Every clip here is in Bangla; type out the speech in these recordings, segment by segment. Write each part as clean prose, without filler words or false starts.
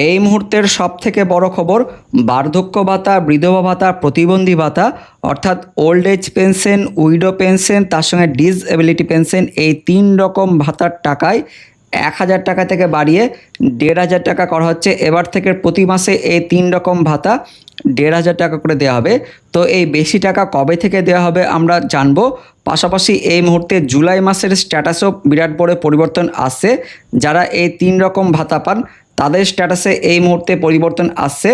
এই মুহূর্তের সবথেকে বড় খবর, বার্ধক্য ভাতা, বিধবা ভাতা, প্রতিবন্ধী ভাতা অর্থাৎ old age pension, widow pension, তার সঙ্গে ডিসএবিলিটি পেনশন, এই 3 রকম ভাতার টাকায় 1000 টাকা থেকে বাড়িয়ে 1500 টাকা করা হচ্ছে। এবার থেকে প্রতি মাসে এই 3 রকম ভাতা 1500 টাকা করে দেওয়া হবে। তো এই বেশি টাকা কবে থেকে দেওয়া হবে আমরা জানবো। পাশাপাশি এই মুহূর্তে জুলাই মাসের স্ট্যাটাসও বিরাট বড় পরিবর্তন আসছে। যারা এই 3 রকম ভাতা পান তাদের স্ট্যাটাসে এই মুহূর্তে পরিবর্তন আসছে।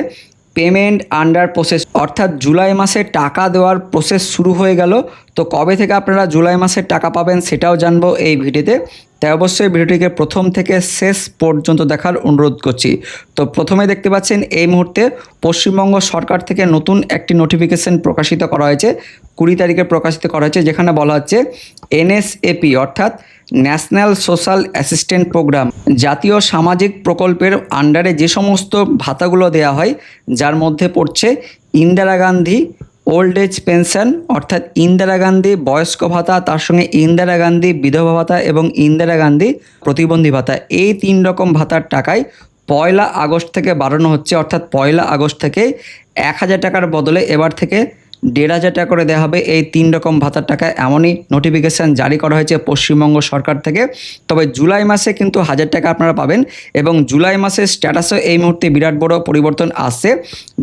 পেমেন্ট আন্ডার প্রসেস, অর্থাৎ জুলাই মাসে টাকা দেওয়ার প্রসেস শুরু হয়ে গেল। তো কবে থেকে আপনারা জুলাই মাসের টাকা পাবেন সেটাও জানবো এই ভিডিওতে। তাই অবশ্যই ভিডিওটিকে প্রথম থেকে শেষ পর্যন্ত দেখার অনুরোধ করছি। তো প্রথমে দেখতে পাচ্ছেন এই মুহূর্তে পশ্চিমবঙ্গ সরকার থেকে নতুন একটি নোটিফিকেশন প্রকাশিত করা হয়েছে, 20 তারিখে প্রকাশিত করা হয়েছে, যেখানে বলা হচ্ছে NSAP অর্থাৎ ন্যাশনাল সোশ্যাল অ্যাসিস্ট্যান্ট প্রোগ্রাম, জাতীয় সামাজিক প্রকল্পের আন্ডারে যে সমস্ত ভাতাগুলো দেওয়া হয়, যার মধ্যে পড়ছে Indira Gandhi old age pension অর্থাৎ ইন্দিরা গান্ধী বয়স্ক ভাতা, তার সঙ্গে ইন্দিরা গান্ধী বিধবা ভাতা এবং ইন্দিরা গান্ধী প্রতিবন্ধী ভাতা, এই 3 রকম ভাতার টাকায় 1 আগস্ট থেকে বাড়ানো হচ্ছে। অর্থাৎ 1 আগস্ট থেকে 1000 টাকার বদলে এবার থেকে 1500 টাকা করে দেওয়া হবে এই 3 রকম ভাতার টাকা। এমনই নোটিফিকেশান জারি করা হয়েছে পশ্চিমবঙ্গ সরকার থেকে। তবে জুলাই মাসে কিন্তু 1000 টাকা আপনারা পাবেন এবং জুলাই মাসের স্ট্যাটাসও এই মুহূর্তে বিরাট বড় পরিবর্তন আসছে।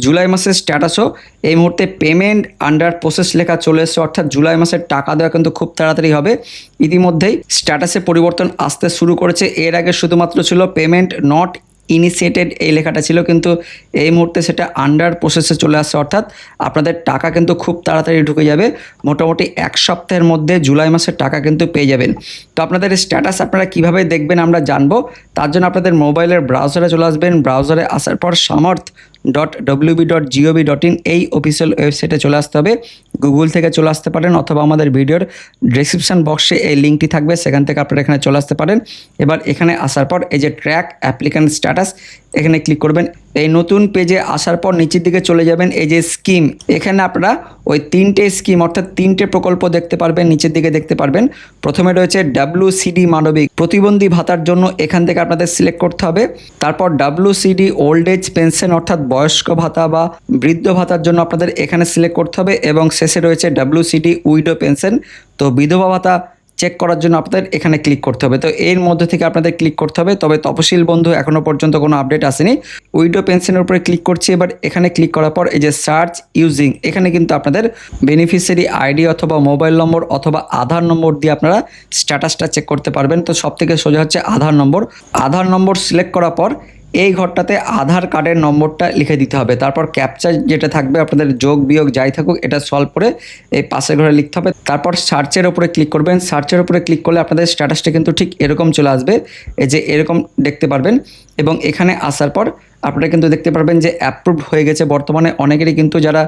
জুলাই মাসের স্ট্যাটাসও এই মুহূর্তে পেমেন্ট আন্ডার প্রসেস লেখা চলে এসছে, অর্থাৎ জুলাই মাসের টাকা দেওয়া কিন্তু খুব তাড়াতাড়ি হবে। ইতিমধ্যেই স্ট্যাটাসে পরিবর্তন আসতে শুরু করেছে। এর আগে শুধুমাত্র ছিল পেমেন্ট নট ইনিশিয়েটেড এই লেখাটা ছিল, কিন্তু এই মুহূর্তে সেটা আন্ডার প্রসেসে চলে আসছে। অর্থাৎ আপনাদের টাকা কিন্তু খুব তাড়াতাড়ি ঢুকে যাবে। মোটামুটি 1 সপ্তাহের মধ্যে জুলাই মাসের টাকা কিন্তু পেয়ে যাবেন। তো আপনাদের স্ট্যাটাস আপনারা কিভাবে দেখবেন আমরা জানবো। তার জন্য আপনাদের মোবাইলের ব্রাউজারে চলে আসবেন। ব্রাউজারে আসার পর samarth.wb.gov.in এই অফিসিয়াল ওয়েবসাইটে চলে আসতে হবে। গুগল থেকে চলে আসতে পারেন অথবা আমাদের ভিডিওর ডেসক্রিপশন বক্সে এই লিঙ্কটি থাকবে, সেখান থেকে আপনারা এখানে চলে আসতে পারেন। এবার এখানে আসার পর এই যে ট্র্যাক অ্যাপ্লিক্যান্ট স্ট্যাটাস, এখানে ক্লিক করবেন। এই নতুন পেজে আসার পর নিচের দিকে চলে যাবেন, এই যে স্কিম, এখানে আপনারা ওই 3টে স্কিম অর্থাৎ 3টে প্রকল্প দেখতে পারবেন। নিচের দিকে দেখতে পারবেন প্রথমে রয়েছে WCD মানবিক প্রতিবন্ধী ভাতার জন্য, এখান থেকে আপনাদের সিলেক্ট করতে হবে। তারপর WCD ওল্ড এজ পেনশন অর্থাৎ বয়স্ক ভাতা বা বৃদ্ধ ভাতার জন্য আপনাদের এখানে সিলেক্ট করতে হবে এবং শেষে রয়েছে WCD উইডো পেনশন, তো বিধবা ভাতা চেক করার জন্য আপনাদের এখানে ক্লিক করতে হবে। তো এর মধ্যে থেকে আপনাদের ক্লিক করতে হবে। তবে তপশিল বন্ধু এখনও পর্যন্ত কোনো আপডেট আসেনি। উইডো পেনশনের উপরে ক্লিক করছি। এবার এখানে ক্লিক করার পর এই যে সার্চ ইউজিং, এখানে কিন্তু আপনাদের বেনিফিশিয়ারি আইডি অথবা মোবাইল নম্বর অথবা আধার নম্বর দিয়ে আপনারা স্ট্যাটাসটা চেক করতে পারবেন। তো সবথেকে সোজা হচ্ছে আধার নম্বর। আধার নম্বর সিলেক্ট করার পর এই ঘরটাতে আধার কার্ডের নম্বরটা লিখে দিতে হবে। তারপর ক্যাপচা যেটা থাকবে আপনাদের যোগ বিয়োগ যাই থাকুক এটা সলভ করে এই পাশের ঘরে লিখতে হবে। তারপর সার্চের উপরে ক্লিক করবেন। সার্চের উপরে ক্লিক করলে আপনাদের স্ট্যাটাসটা কিন্তু ঠিক এরকম চলে আসবে, এই যে এরকম দেখতে পারবেন। এবং এখানে আসার পর আপনারা কিন্তু দেখতে পারবেন যে অ্যাপ্রুভ হয়ে গেছে। বর্তমানে অনেকেরই কিন্তু যারা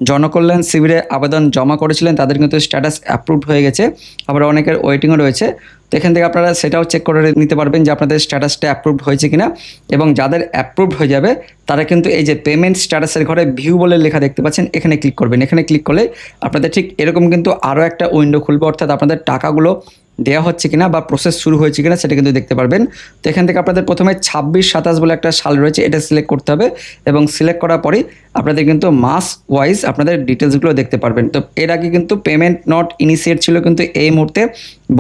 জনকল্যাণ শিবিরে আবেদন জমা করেছিলেন তাদের কিন্তু স্ট্যাটাস অ্যাপ্রুভ হয়ে গেছে, আবার অনেকের ওয়েটিংও রয়েছে। তো এখান থেকে আপনারা সেটাও চেক করে নিতে পারবেন যে আপনাদের স্ট্যাটাসটা অ্যাপ্রুভ হয়েছে কিনা। এবং যাদের অ্যাপ্রুভ হয়ে যাবে তারা কিন্তু এই যে পেমেন্ট স্ট্যাটাসের ঘরে ভিউ বলে লেখা দেখতে পাচ্ছেন, এখানে ক্লিক করবেন। এখানে ক্লিক করলে আপনাদের ঠিক এরকম কিন্তু আরও একটা উইন্ডো খুলবে, অর্থাৎ আপনাদের টাকাগুলো দেওয়া হচ্ছে কিনা বা প্রসেস শুরু হয়েছে কিনা সেটা কিন্তু দেখতে পারবেন। তো এখান থেকে আপনাদের প্রথমে 26-27 বলে একটা সাল রয়েছে, এটা সিলেক্ট করতে হবে এবং সিলেক্ট করার পরেই আপনাদের কিন্তু মাস ওয়াইজ আপনাদের ডিটেলসগুলো দেখতে পারবেন। তো এর আগে কিন্তু পেমেন্ট নট ইনিশিয়েট ছিল, কিন্তু এই মুহূর্তে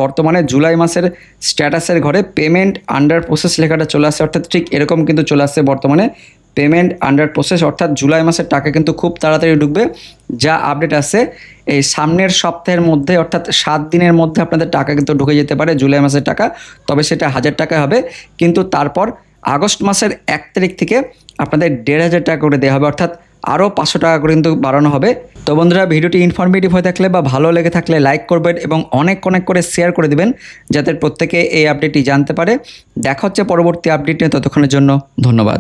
বর্তমানে জুলাই মাসের স্ট্যাটাসের ঘরে পেমেন্ট আন্ডার প্রসেস লেখাটা চলে আসছে, অর্থাৎ ঠিক এরকম কিন্তু চলে আসছে বর্তমানে পেমেন্ট আন্ডার প্রসেস, অর্থাৎ জুলাই মাসের টাকা কিন্তু খুব তাড়াতাড়ি ঢুকবে। যা আপডেট আসছে এই সামনের সপ্তাহের মধ্যে অর্থাৎ 7 দিনের মধ্যে আপনাদের টাকা কিন্তু ঢুকে যেতে পারে জুলাই মাসের টাকা। তবে সেটা 1000 টাকা হবে, কিন্তু তারপর আগস্ট মাসের 1 তারিখ থেকে আপনাদের 1500 টাকা করে দেওয়া হবে, অর্থাৎ আরও 500 টাকা করে কিন্তু বাড়ানো হবে। তো বন্ধুরা, ভিডিওটি ইনফরমেটিভ হয়ে থাকলে বা ভালো লেগে থাকলে লাইক করবেন এবং অনেক করে শেয়ার করে দিবেন, যাতে প্রত্যেকে এই আপডেটটি জানতে পারে। দেখা হচ্ছে পরবর্তী আপডেট নিয়ে, ততক্ষণের জন্য ধন্যবাদ।